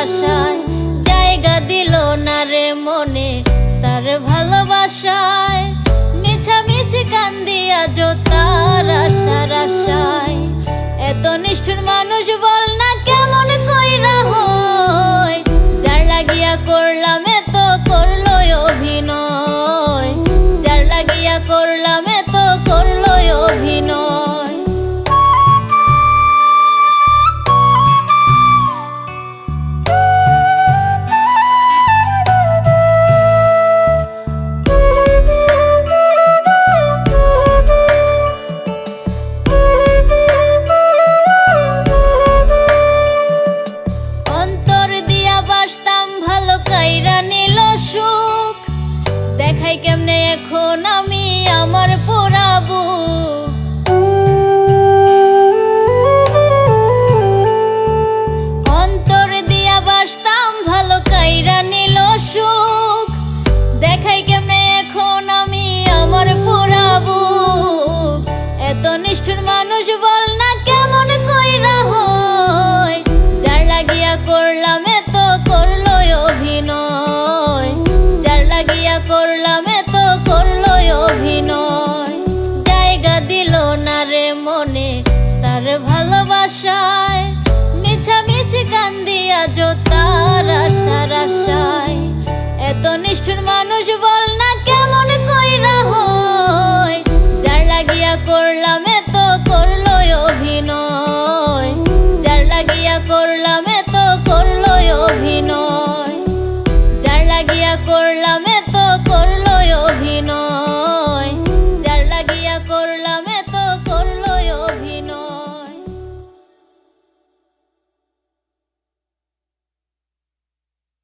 আশায় জায়গা দিল না রে মনে তার ভালোবাসায়। মিছামিছি কান্দি আজ তার আশার আশায়। এত নিষ্ঠুর মানুষ বল না কেমন কইরা হয়। যার লাগিয়া করলাম এত করলো অভিনয়। যার লাগিয়া করলাম এত করলো অভিনয়। দেখাই কেমনে এখন আমি আমার পোড়া বুক। অন্তর দিয়া বাসতাম ভালো কাইরা নিল সুখ। দেখাই কেমনে এখন আমি আমার পোড়া বুক। এত নিষ্ঠুর মানুষ বল না কেমন কইরা হয়। যার লাগিয়া করলাম এত করলো অভিনয়। যার লাগিয়া করলাম এত করলো অভিনয়। জায়গা দিল না রে মনে তার ভালোবাসায়। মিছামিছি কান্দি আজ তার আশার আশায়। এত নিষ্ঠুর মানুষ বল না কেমন কইরা হয়। যার লাগিয়া করলাম এত করলো অভিনয়। যার লাগিয়া করলাম এত করলো অভিনয়।